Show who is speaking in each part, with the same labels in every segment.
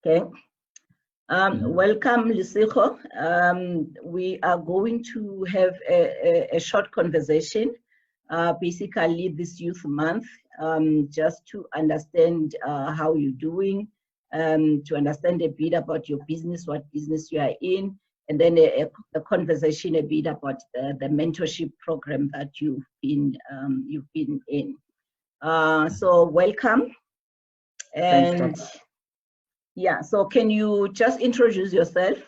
Speaker 1: Okay. Welcome, Lesego. We are going to have a short conversation, basically this youth month, just to understand how you're doing, to understand a bit about your business, what business you are in, and then a conversation a bit about the mentorship program that you've been in. So welcome. And
Speaker 2: Thanks,
Speaker 1: yeah, so can you just introduce yourself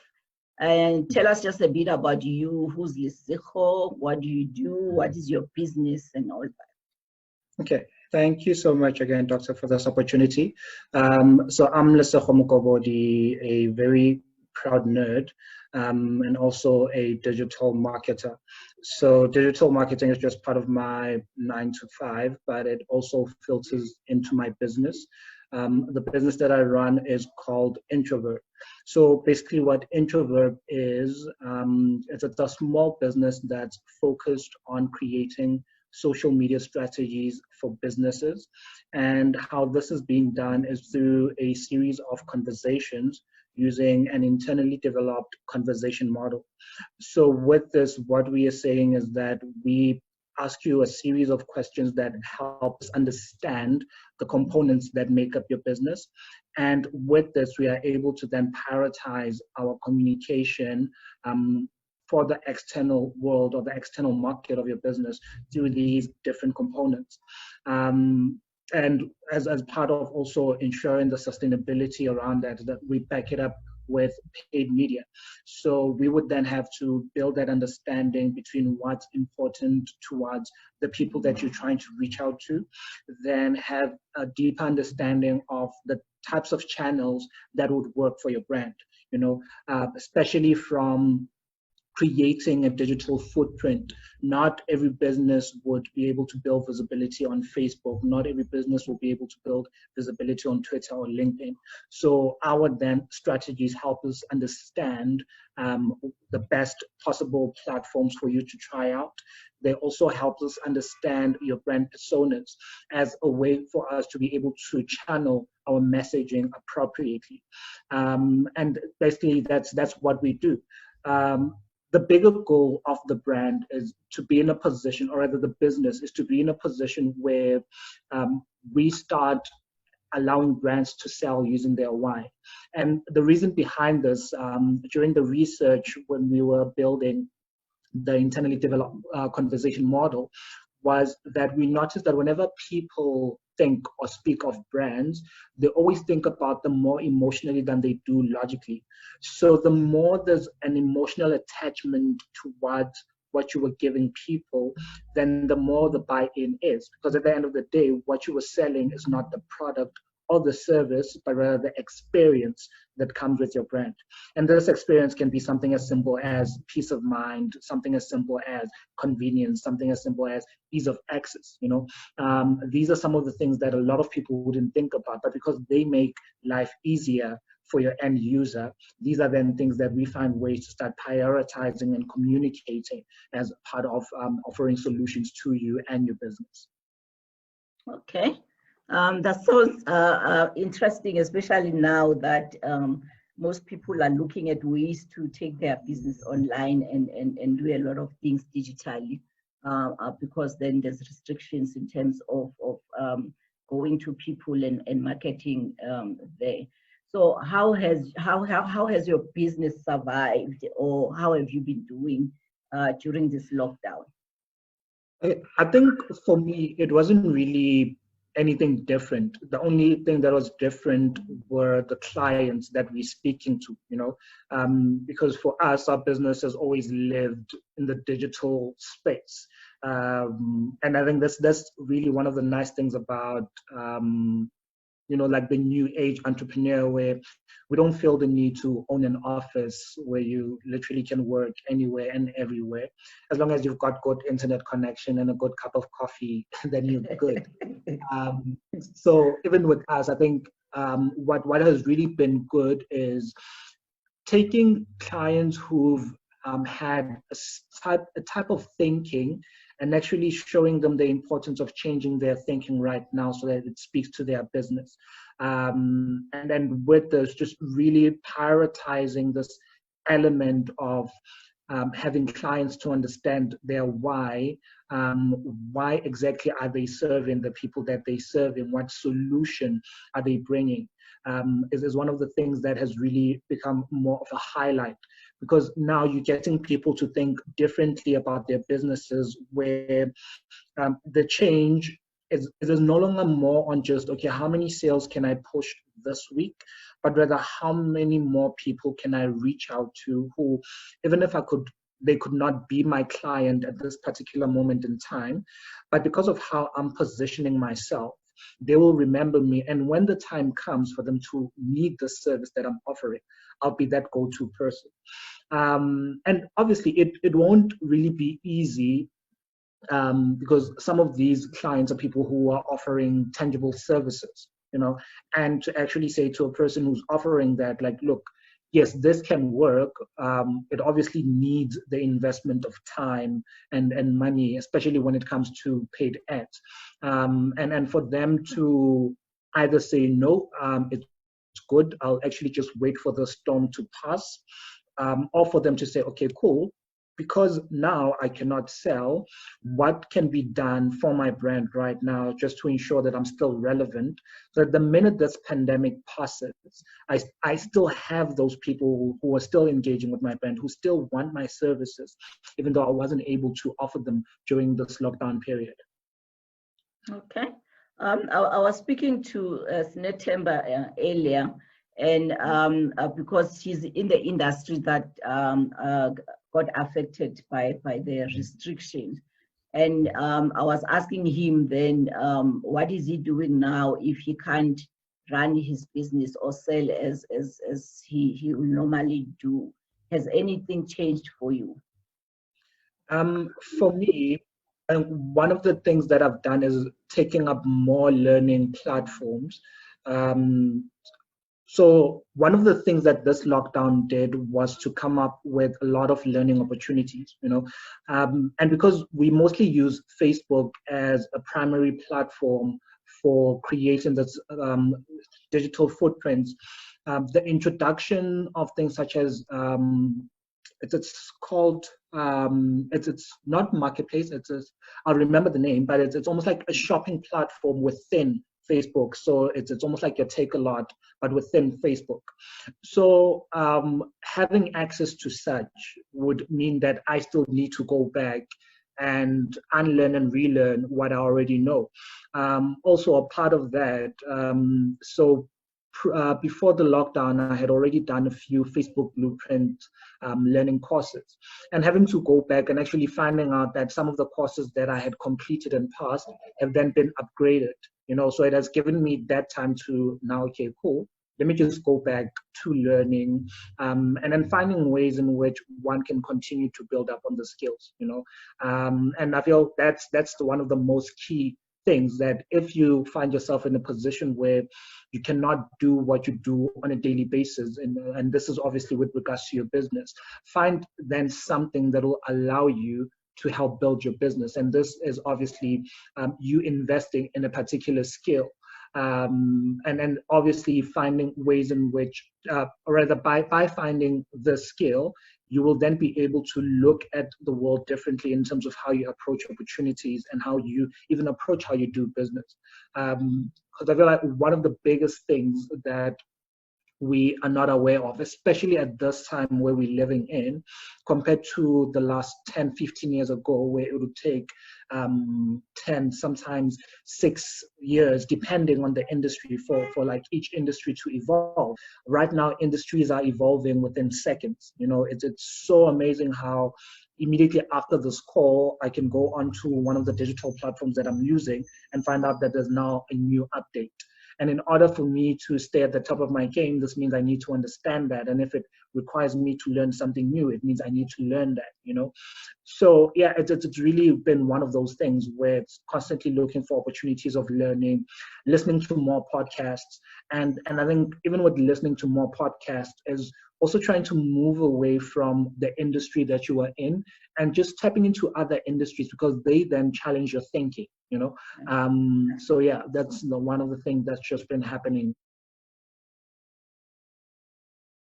Speaker 1: and tell us just a bit about you? Who's Lesego? What do you do? What is your business and all that?
Speaker 2: Okay, thank you so much again, Doctor, for this opportunity. So I'm Lesego Mentees, a very proud nerd, and also a digital marketer. So digital marketing is just part of my 9 to 5, but it also filters into my business. The business that I run is called Introvert. So basically what Introvert is, it's a small business that's focused on creating social media strategies for businesses. And how this is being done is through a series of conversations using an internally developed conversation model. So with this, what we are saying is that we ask you a series of questions that help us understand the components that make up your business. And with this, we are able to then prioritize our communication for the external world or the external market of your business through these different components. And as part of also ensuring the sustainability around that we back it up with paid media. So we would then have to build that understanding between what's important towards the people that you're trying to reach out to, then have a deeper understanding of the types of channels that would work for your brand, especially from creating a digital footprint. Not every business would be able to build visibility on Facebook. Not every business will be able to build visibility on Twitter or LinkedIn. So our then strategies help us understand the best possible platforms for you to try out. They also help us understand your brand personas as a way for us to be able to channel our messaging appropriately. And basically that's what we do. The bigger goal of the brand is to be in a position, or rather the business is to be in a position where we start allowing brands to sell using their why. And the reason behind this, during the research when we were building the internally developed conversation model, was that we noticed that whenever people think or speak of brands, they always think about them more emotionally than they do logically. So the more there's an emotional attachment towards what you were giving people, then the more the buy-in is. Because at the end of the day, what you were selling is not the product or the service, but rather the experience that comes with your brand. And this experience can be something as simple as peace of mind, something as simple as convenience, something as simple as ease of access. These are some of the things that a lot of people wouldn't think about, but because they make life easier for your end user, these are then things that we find ways to start prioritizing and communicating as part of offering solutions to you and your business.
Speaker 1: Okay. That sounds interesting, especially now that most people are looking at ways to take their business online and do a lot of things digitally, because then there's restrictions in terms of going to people and marketing there. So how has your business survived, or how have you been doing during this lockdown?
Speaker 2: I think for me, it wasn't really anything different. The only thing that was different were the clients that we're speaking to, because for us, our business has always lived in the digital space. And I think that's really one of the nice things about, like the new age entrepreneur, where we don't feel the need to own an office where you literally can work anywhere and everywhere. As long as you've got good internet connection and a good cup of coffee, then you're good. So even with us, I think what has really been good is taking clients who've had a type of thinking and actually showing them the importance of changing their thinking right now so that it speaks to their business. And then with this, just really prioritizing this element of having clients to understand their why exactly are they serving the people that they serve, and what solution are they bringing, is one of the things that has really become more of a highlight, because now you're getting people to think differently about their businesses, where the change is no longer more on just, okay, how many sales can I push this week, but rather how many more people can I reach out to who, even if they could not be my client at this particular moment in time, but because of how I'm positioning myself, they will remember me. And when the time comes for them to need the service that I'm offering, I'll be that go-to person. And obviously it won't really be easy, because some of these clients are people who are offering tangible services, and to actually say to a person who's offering that, like, look, yes, this can work. It obviously needs the investment of time and money, especially when it comes to paid ads. And for them to either say, no, it's good, I'll actually just wait for the storm to pass, or for them to say, okay, cool, because now I cannot sell, what can be done for my brand right now just to ensure that I'm still relevant, so that the minute this pandemic passes, I still have those people who are still engaging with my brand, who still want my services, even though I wasn't able to offer them during this lockdown period.
Speaker 1: Okay. I was speaking to Sinetemba earlier, and because she's in the industry that got affected by the restrictions. And I was asking him then, what is he doing now if he can't run his business or sell as he will normally do? Has anything changed for you?
Speaker 2: For me, one of the things that I've done is taking up more learning platforms. So one of the things that this lockdown did was to come up with a lot of learning opportunities, and because we mostly use Facebook as a primary platform for creating this digital footprints, the introduction of things such as it's called it's not marketplace, I'll remember the name, but it's almost like a shopping platform within Facebook. So it's almost like your Take-A-Lot, but within Facebook. So having access to such would mean that I still need to go back and unlearn and relearn what I already know. Also a part of that, before the lockdown, I had already done a few Facebook Blueprint learning courses, and having to go back and actually finding out that some of the courses that I had completed and passed have then been upgraded, so it has given me that time to now, okay, cool, let me just go back to learning, and then finding ways in which one can continue to build up on the skills, and I feel that's one of the most key things, that if you find yourself in a position where you cannot do what you do on a daily basis, and this is obviously with regards to your business, find then something that will allow you to help build your business. And this is obviously you investing in a particular skill, and then obviously finding ways in which, or rather by finding the skill, you will then be able to look at the world differently in terms of how you approach opportunities and how you even approach how you do business. Because I feel like one of the biggest things that we are not aware of, especially at this time where we're living in, compared to the last 10, 15 years ago, where it would take 10, sometimes 6 years, depending on the industry, for like each industry to evolve. Right now, industries are evolving within seconds. It's so amazing how immediately after this call, I can go onto one of the digital platforms that I'm using and find out that there's now a new update. And in order for me to stay at the top of my game, this means I need to understand that. And if it requires me to learn something new, it means I need to learn that, So yeah, it's really been one of those things where it's constantly looking for opportunities of learning, listening to more podcasts. And I think even with listening to more podcasts is also trying to move away from the industry that you are in and just tapping into other industries, because they then challenge your thinking, you know. So yeah, that's one of the things that's just been happening